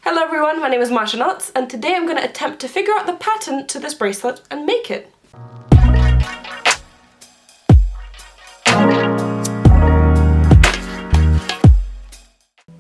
Hello everyone, my name is Masha and today I'm going to attempt to figure out the pattern to this bracelet and make it.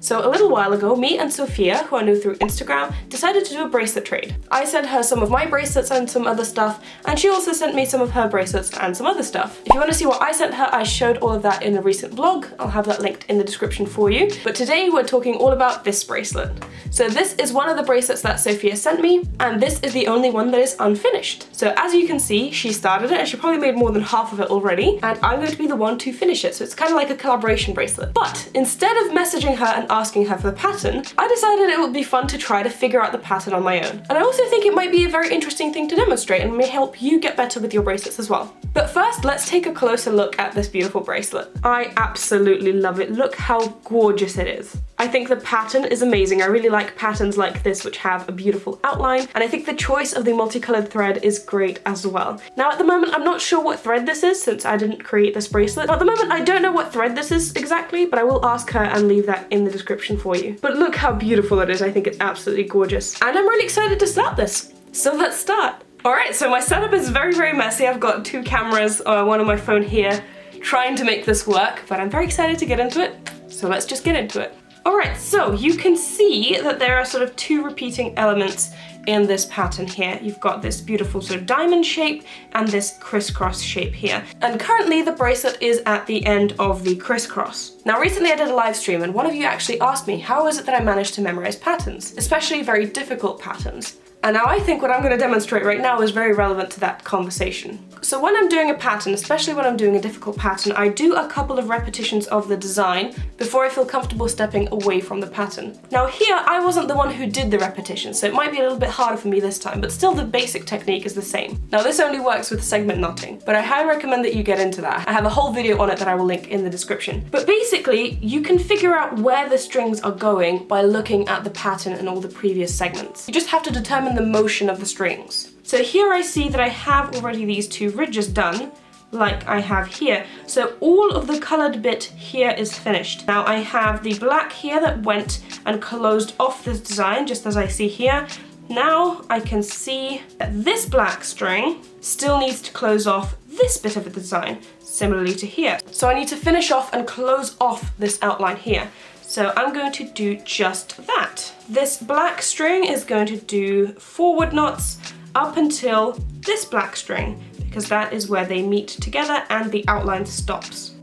So a little while ago, me and Sophia, who I knew through Instagram, decided to do a bracelet trade. I sent her some of my bracelets and some other stuff, and she also sent me some of her bracelets and some other stuff. If you want to see what I sent her, I showed all of that in a recent vlog. I'll have that linked in the description for you. But today we're talking all about this bracelet. So this is one of the bracelets that Sophia sent me, and this is the only one that is unfinished. So as you can see, she started it and she probably made more than half of it already, and I'm going to be the one to finish it. So it's kind of like a collaboration bracelet. But instead of messaging her and asking her for the pattern, I decided it would be fun to try to figure out the pattern on my own. And I also think it might be a very interesting thing to demonstrate and may help you get better with your bracelets as well. But first, let's take a closer look at this beautiful bracelet. I absolutely love it. Look how gorgeous it is. I think the pattern is amazing. I really like patterns like this which have a beautiful outline, and I think the choice of the multicolored thread is great as well. Now at the moment I'm not sure what thread this is since I didn't create this bracelet. At the moment I don't know what thread this is exactly, but I will ask her and leave that in the description for you. But look how beautiful it is. I think it's absolutely gorgeous. And I'm really excited to start this. So let's start. Alright, so my setup is very messy. I've got two cameras, one on my phone here, trying to make this work, but I'm very excited to get into it. So let's just get into it. Alright, so you can see that there are sort of two repeating elements in this pattern here. You've got this beautiful sort of diamond shape and this crisscross shape here. And currently the bracelet is at the end of the crisscross. Now recently I did a live stream and one of you actually asked me how is it that I managed to memorize patterns, especially very difficult patterns. And now I think what I'm going to demonstrate right now is very relevant to that conversation. So when I'm doing a pattern, especially when I'm doing a difficult pattern, I do a couple of repetitions of the design before I feel comfortable stepping away from the pattern. Now here, I wasn't the one who did the repetition, so it might be a little bit harder for me this time, but still the basic technique is the same. Now this only works with segment knotting, but I highly recommend that you get into that. I have a whole video on it that I will link in the description. But basically, you can figure out where the strings are going by looking at the pattern and all the previous segments. You just have to determine the motion of the strings. So here I see that I have already these two ridges done, like I have here. So all of the colored bit here is finished. Now I have the black here that went and closed off this design, just as I see here. Now I can see that this black string still needs to close off this bit of the design, similarly to here. So I need to finish off and close off this outline here. So I'm going to do just that. This black string is going to do forward knots up until this black string, because that is where they meet together and the outline stops.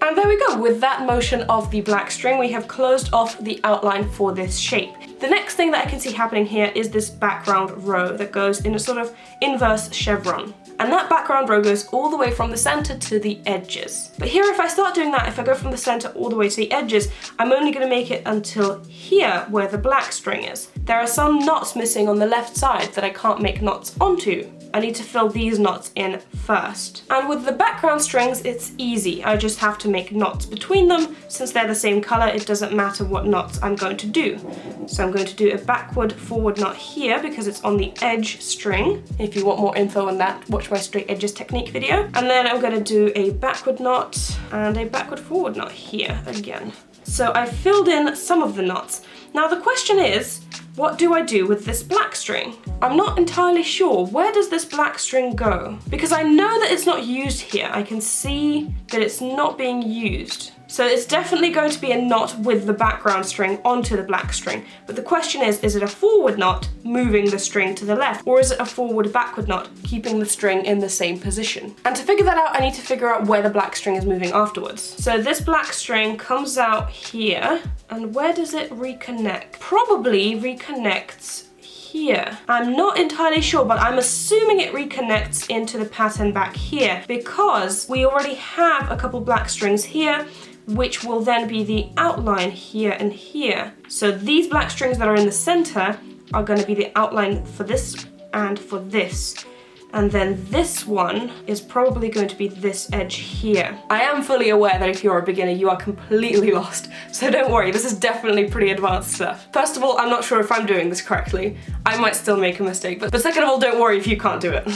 And there we go. With that motion of the black string, we have closed off the outline for this shape. The next thing that I can see happening here is this background row that goes in a sort of inverse chevron. And that background row goes all the way from the center to the edges. But here, if I start doing that, if I go from the center all the way to the edges, I'm only going to make it until here where the black string is. There are some knots missing on the left side that I can't make knots onto. I need to fill these knots in first. And with the background strings, it's easy. I just have to make knots between them. Since they're the same color, it doesn't matter what knots I'm going to do. So I'm going to do a backward forward knot here because it's on the edge string. If you want more info on that, watch my straight edges technique video. And then I'm going to do a backward knot and a backward forward knot here again. So I've filled in some of the knots. Now the question is, what do I do with this black string? I'm not entirely sure. Where does this black string go? Because I know that it's not used here. I can see that it's not being used. So it's definitely going to be a knot with the background string onto the black string. But the question is it a forward knot moving the string to the left, or is it a forward backward knot keeping the string in the same position? And to figure that out, I need to figure out where the black string is moving afterwards. So this black string comes out here, and where does it reconnect? Probably reconnects here. I'm not entirely sure, but I'm assuming it reconnects into the pattern back here because we already have a couple black strings here, which will then be the outline here and here. So these black strings that are in the center are going to be the outline for this and for this. And then this one is probably going to be this edge here. I am fully aware that if you're a beginner, you are completely lost. So don't worry, this is definitely pretty advanced stuff. First of all, I'm not sure if I'm doing this correctly. I might still make a mistake, but second of all, don't worry if you can't do it.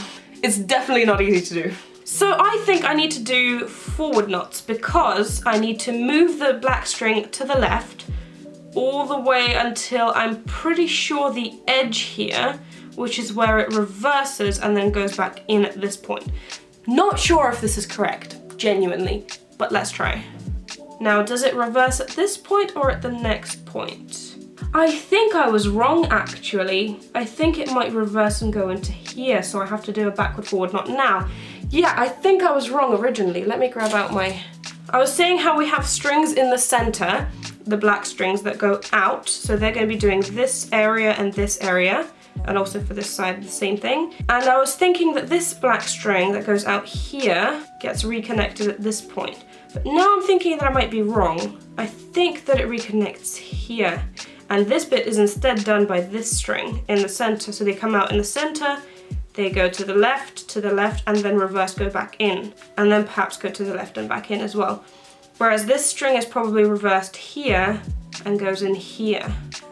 It's definitely not easy to do. So I think I need to do forward knots because I need to move the black string to the left all the way until I'm pretty sure the edge here, which is where it reverses and then goes back in at this point. Not sure if this is correct, genuinely, but let's try. Now, does it reverse at this point or at the next point? I think I was wrong, actually. I think it might reverse and go into here, so I have to do a backward forward knot now. Yeah, I think I was wrong originally. Let me grab out my... I was saying how we have strings in the center, the black strings that go out, so they're going to be doing this area and this area, and also for this side the same thing. And I was thinking that this black string that goes out here gets reconnected at this point. But now I'm thinking that I might be wrong. I think that it reconnects here. And this bit is instead done by this string in the center. So they come out in the center, they go to the left, and then reverse, go back in. And then perhaps go to the left and back in as well. Whereas this string is probably reversed here and goes in here.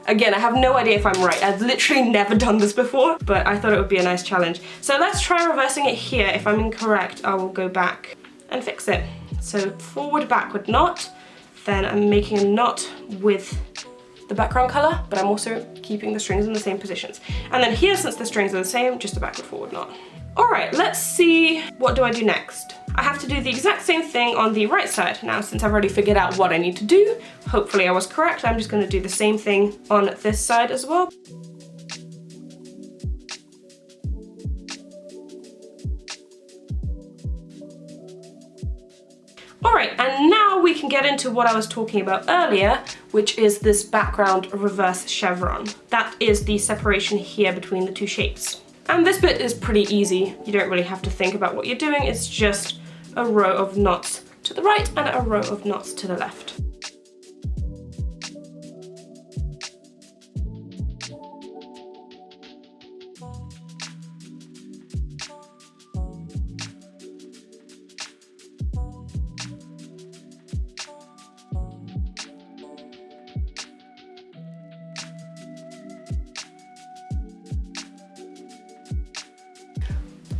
Again, I have no idea if I'm right. I've literally never done this before, but I thought it would be a nice challenge. So let's try reversing it here. If I'm incorrect, I will go back and fix it. So forward, backward knot. Then I'm making a knot with the background color, but I'm also keeping the strings in the same positions. And then here, since the strings are the same, just a backward forward knot. All right, let's see, what do I do next? I have to do the exact same thing on the right side. Now, since I've already figured out what I need to do, hopefully I was correct, I'm just gonna do the same thing on this side as well. Alright, and now we can get into what I was talking about earlier, which is this background reverse chevron. That is the separation here between the two shapes. And this bit is pretty easy. You don't really have to think about what you're doing. It's just a row of knots to the right and a row of knots to the left.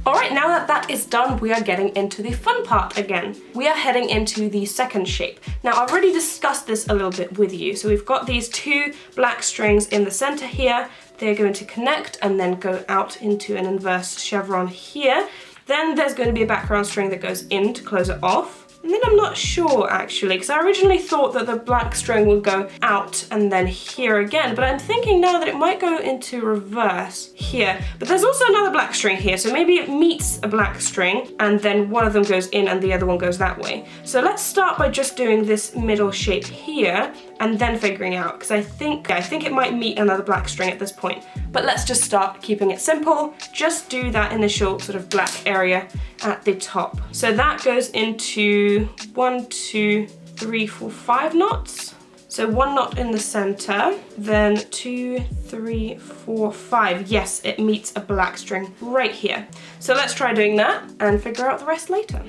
Alright, now that that is done, we are getting into the fun part again. We are heading into the second shape. Now, I've already discussed this a little bit with you. So we've got these two black strings in the center here. They're going to connect and then go out into an inverse chevron here. Then there's going to be a background string that goes in to close it off. And then I'm not sure actually, because I originally thought that the black string would go out and then here again, but I'm thinking now that it might go into reverse here. But there's also another black string here, so maybe it meets a black string and then one of them goes in and the other one goes that way. So let's start by just doing this middle shape here and then figuring out, because I think it might meet another black string at this point. But let's just start keeping it simple. Just do that initial sort of black area at the top. So that goes into 1, 2, 3, 4, 5 knots. So 1 knot in the center, then 2, 3, 4, 5. Yes, it meets a black string right here. So let's try doing that and figure out the rest later.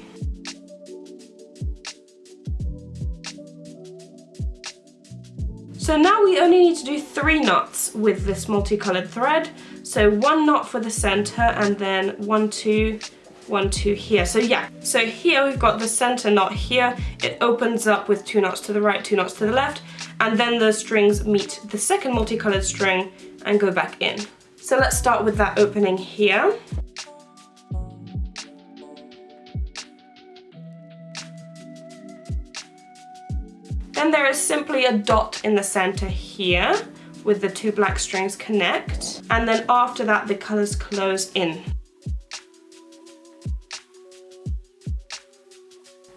So now we only need to do 3 knots with this multicolored thread. So 1 knot for the center and then 1, 2, 1, 2 here. So yeah, so here we've got the center knot here. It opens up with 2 knots to the right, 2 knots to the left, and then the strings meet the second multicolored string and go back in. So let's start with that opening here. Then there is simply a dot in the center here with the 2 black strings connect, and then after that the colors close in.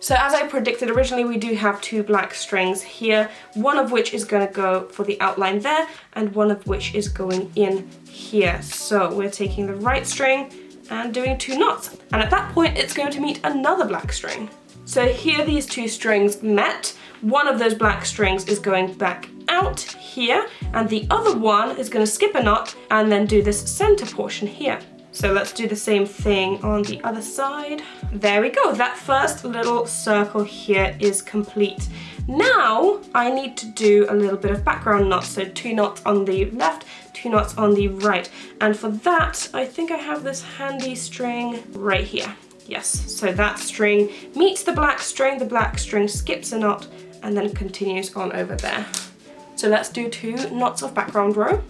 So as I predicted originally, we do have 2 black strings here, one of which is going to go for the outline there and one of which is going in here. So we're taking the right string and doing 2 knots, and at that point it's going to meet another black string. So here these 2 strings met. One of those black strings is going back out here and the other one is going to skip a knot and then do this center portion here. So let's do the same thing on the other side. There we go, that first little circle here is complete. Now I need to do a little bit of background knots, so 2 knots on the left, 2 knots on the right. And for that, I think I have this handy string right here. Yes, so that string meets the black string skips a knot, and then continues on over there. So let's do 2 knots of background row.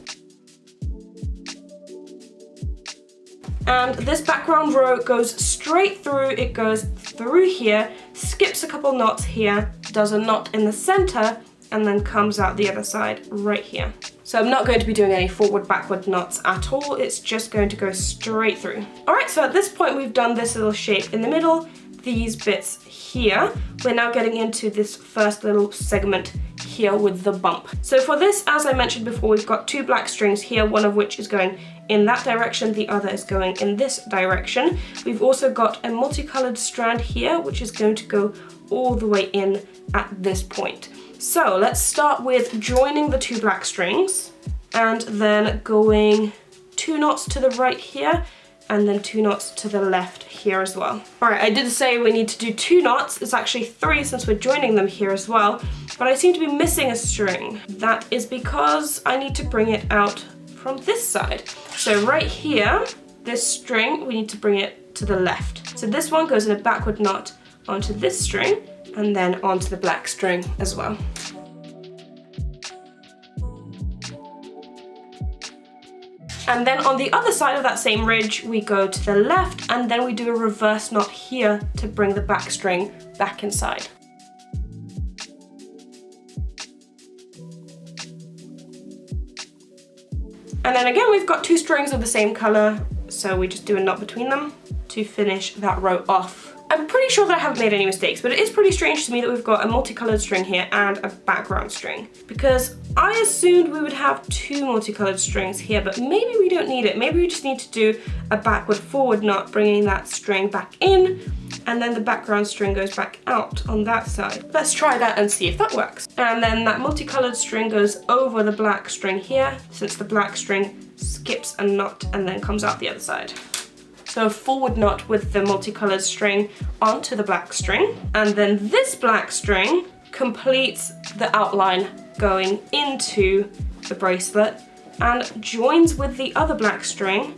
And this background row goes straight through, it goes through here, skips a couple knots here, does a knot in the center, and then comes out the other side right here. So I'm not going to be doing any forward-backward knots at all, it's just going to go straight through. All right, so at this point we've done this little shape in the middle, these bits here. We're now getting into this first little segment here with the bump. So for this, as I mentioned before, we've got 2 black strings here, one of which is going in that direction, the other is going in this direction. We've also got a multicolored strand here, which is going to go all the way in at this point. So let's start with joining the 2 black strings and then going 2 knots to the right here and then 2 knots to the left here as well. All right, I did say we need to do 2 knots. It's actually 3 since we're joining them here as well, but I seem to be missing a string. That is because I need to bring it out from this side. So right here, this string, we need to bring it to the left. So this one goes in a backward knot onto this string and then onto the black string as well. And then on the other side of that same ridge, we go to the left and then we do a reverse knot here to bring the back string back inside. And then again, we've got 2 strings of the same color, so we just do a knot between them to finish that row off. I'm pretty sure that I haven't made any mistakes, but it is pretty strange to me that we've got a multicolored string here and a background string, because I assumed we would have 2 multicolored strings here, but maybe we don't need it. Maybe we just need to do a backward forward knot, bringing that string back in, and then the background string goes back out on that side. Let's try that and see if that works. And then that multicolored string goes over the black string here, since the black string skips a knot and then comes out the other side. So a forward knot with the multicolored string onto the black string. And then this black string completes the outline going into the bracelet and joins with the other black string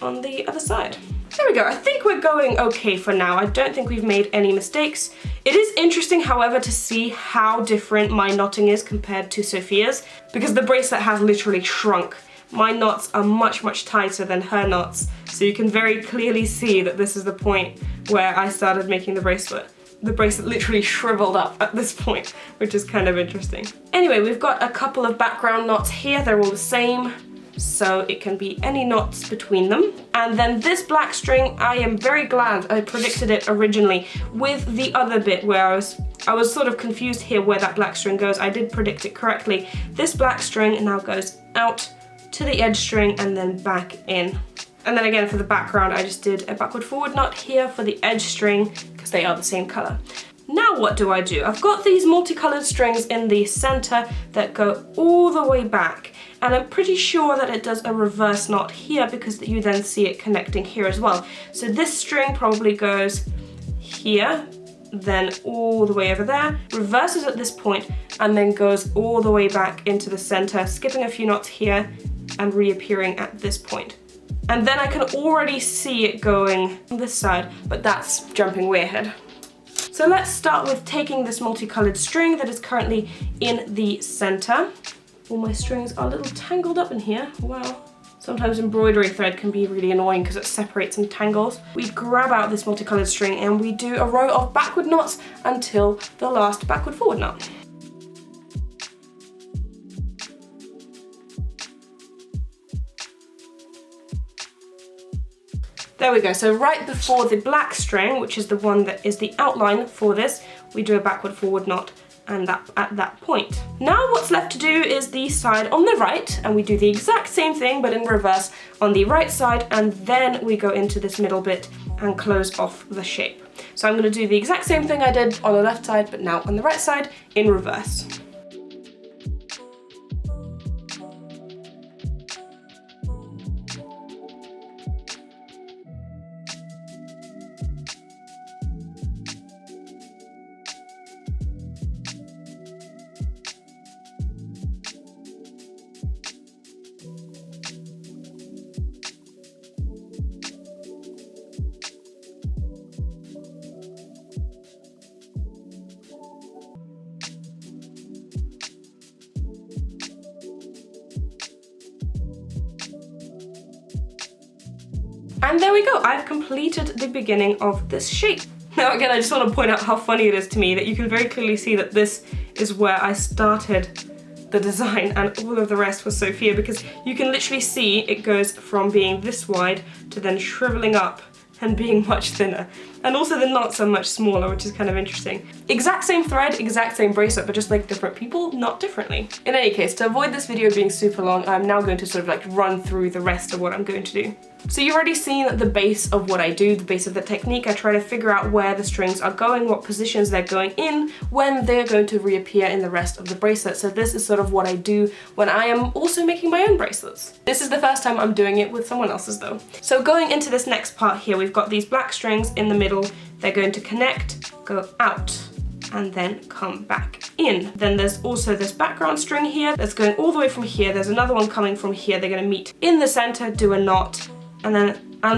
on the other side. There we go, I think we're going okay for now. I don't think we've made any mistakes. It is interesting, however, to see how different my knotting is compared to Sophia's, because the bracelet has literally shrunk. My knots are much, much tighter than her knots, so you can very clearly see that this is the point where I started making the bracelet. The bracelet literally shriveled up at this point, which is kind of interesting. Anyway, we've got a couple of background knots here, they're all the same, so it can be any knots between them. And then this black string, I am very glad I predicted it originally with the other bit where I was sort of confused here where that black string goes. I did predict it correctly. This black string now goes out to the edge string and then back in. And then again for the background, I just did a backward forward knot here for the edge string because they are the same color. Now what do? I've got these multicolored strings in the center that go all the way back, and I'm pretty sure that it does a reverse knot here because you then see it connecting here as well. So this string probably goes here, then all the way over there, reverses at this point, and then goes all the way back into the center, skipping a few knots here and reappearing at this point. And then I can already see it going on this side, but that's jumping way ahead. So let's start with taking this multicolored string that is currently in the center. All my strings are a little tangled up in here. Wow. Sometimes embroidery thread can be really annoying because it separates and tangles. We grab out this multicolored string and we do a row of backward knots until the last backward forward knot. There we go, so right before the black string, which is the one that is the outline for this, we do a backward forward knot and that at that point. Now what's left to do is the side on the right, and we do the exact same thing but in reverse on the right side, and then we go into this middle bit and close off the shape. So I'm going to do the exact same thing I did on the left side but now on the right side in reverse. And there we go, I've completed the beginning of this shape. Now again, I just want to point out how funny it is to me that you can very clearly see that this is where I started the design and all of the rest was Sophia, because you can literally see it goes from being this wide to then shriveling up and being much thinner. And also the knots are much smaller, which is kind of interesting. Exact same thread, exact same bracelet, but just like different people, not differently. In any case, to avoid this video being super long, I'm now going to sort of like run through the rest of what I'm going to do. So you've already seen the base of what I do, the base of the technique. I try to figure out where the strings are going, what positions they're going in, when they're going to reappear in the rest of the bracelet. So this is sort of what I do when I am also making my own bracelets. This is the first time I'm doing it with someone else's though. So going into this next part here, we've got these black strings in the middle. They're going to connect, go out, and then come back in. Then there's also this background string here that's going all the way from here. There's another one coming from here. They're going to meet in the center, do a knot, and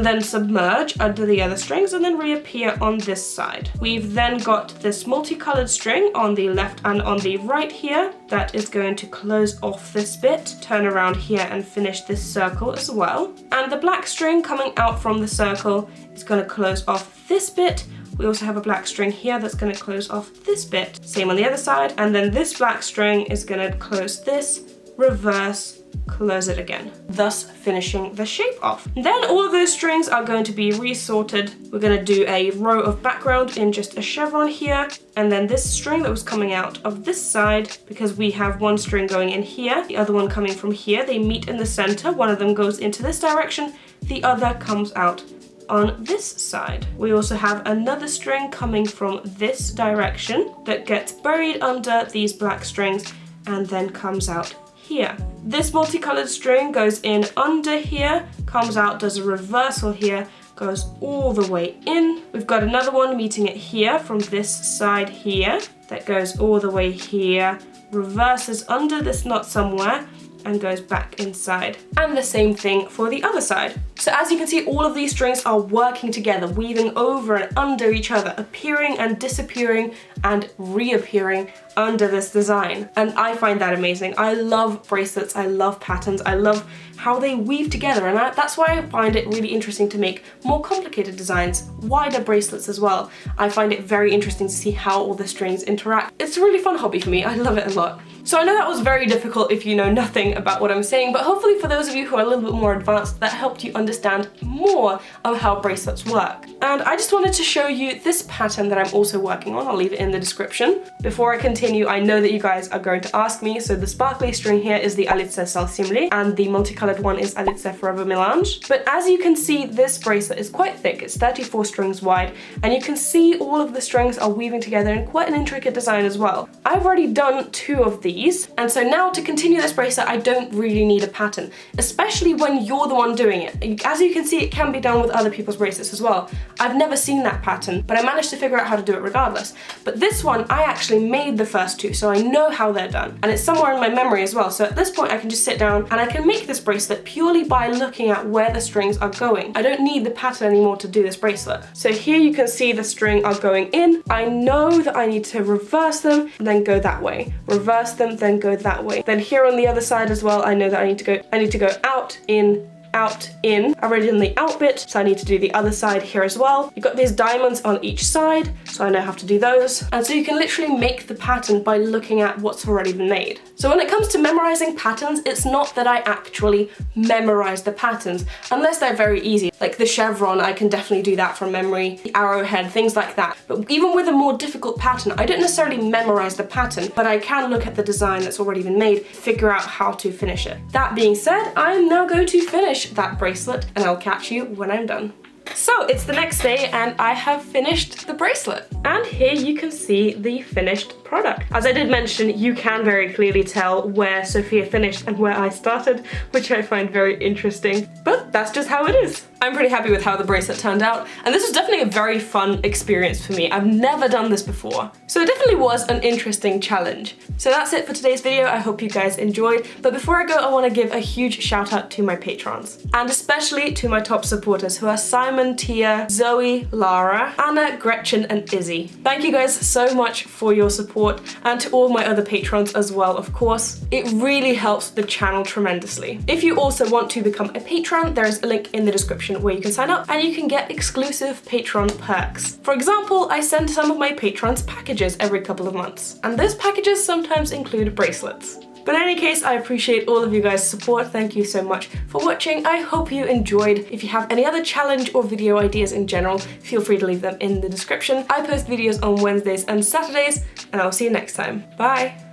then submerge under the other strings and then reappear on this side. We've then got this multicolored string on the left and on the right here that is going to close off this bit, turn around here and finish this circle as well. And the black string coming out from the circle is going to close off this bit. We also have a black string here that's going to close off this bit. Same on the other side. And then this black string is going to close this, reverse, close it again, thus finishing the shape off. Then all of those strings are going to be resorted. We're going to do a row of background in just a chevron here, and then this string that was coming out of this side, because we have one string going in here, the other one coming from here, they meet in the center. One of them goes into this direction, the other comes out on this side. We also have another string coming from this direction that gets buried under these black strings and then comes out here. This multicolored string goes in under here, comes out, does a reversal here, goes all the way in. We've got another one meeting it here from this side here that goes all the way here, reverses under this knot somewhere and goes back inside. And the same thing for the other side. So as you can see, all of these strings are working together, weaving over and under each other, appearing and disappearing and reappearing under this design. And I find that amazing. I love bracelets, I love patterns, I love how they weave together, and that's why I find it really interesting to make more complicated designs, wider bracelets as well. I find it very interesting to see how all the strings interact. It's a really fun hobby for me, I love it a lot. So I know that was very difficult if you know nothing about what I'm saying, but hopefully for those of you who are a little bit more advanced, that helped you understand more of how bracelets work. And I just wanted to show you this pattern that I'm also working on. I'll leave it in the description. Before I continue, I know that you guys are going to ask me, so the sparkly string here is the Alice Salsimile, and the multicolored one is Alice Forever Melange. But as you can see, this bracelet is quite thick. It's 34 strings wide, and you can see all of the strings are weaving together in quite an intricate design as well. I've already done 2 of these, and so now to continue this bracelet, I don't really need a pattern, especially when you're the one doing it. As you can see, it can be done with other people's bracelets as well. I've never seen that pattern, but I managed to figure out how to do it regardless. But this one, I actually made the first 2, so I know how they're done. And it's somewhere in my memory as well, so at this point I can just sit down and I can make this bracelet purely by looking at where the strings are going. I don't need the pattern anymore to do this bracelet. So here you can see the string are going in. I know that I need to reverse them, and then go that way. Reverse them, then go that way. Then here on the other side as well, I know that I need to go out, in, out, in. I already done the out bit, so I need to do the other side here as well. You've got these diamonds on each side, so I know how to do those. And so you can literally make the pattern by looking at what's already been made. So when it comes to memorizing patterns, it's not that I actually memorize the patterns, unless they're very easy. Like the chevron, I can definitely do that from memory, the arrowhead, things like that. But even with a more difficult pattern, I don't necessarily memorize the pattern, but I can look at the design that's already been made, figure out how to finish it. That being said, I'm now going to finish that bracelet, and I'll catch you when I'm done. So it's the next day and I have finished the bracelet. And here you can see the finished product. As I did mention, you can very clearly tell where Sophia finished and where I started, which I find very interesting, but that's just how it is. I'm pretty happy with how the bracelet turned out, and this was definitely a very fun experience for me. I've never done this before, so it definitely was an interesting challenge. So that's it for today's video. I hope you guys enjoyed, but before I go, I want to give a huge shout out to my patrons, and especially to my top supporters who are Simon, Tia, Zoe, Lara, Anna, Gretchen, and Izzy. Thank you guys so much for your support, and to all my other patrons as well, of course. It really helps the channel tremendously. If you also want to become a patron, there is a link in the description description where you can sign up and you can get exclusive Patreon perks. For example, I send some of my patrons packages every couple of months, and those packages sometimes include bracelets. But in any case, I appreciate all of you guys' support. Thank you so much for watching. I hope you enjoyed. If you have any other challenge or video ideas in general, feel free to leave them in the description. I post videos on Wednesdays and Saturdays, and I'll see you next time. Bye!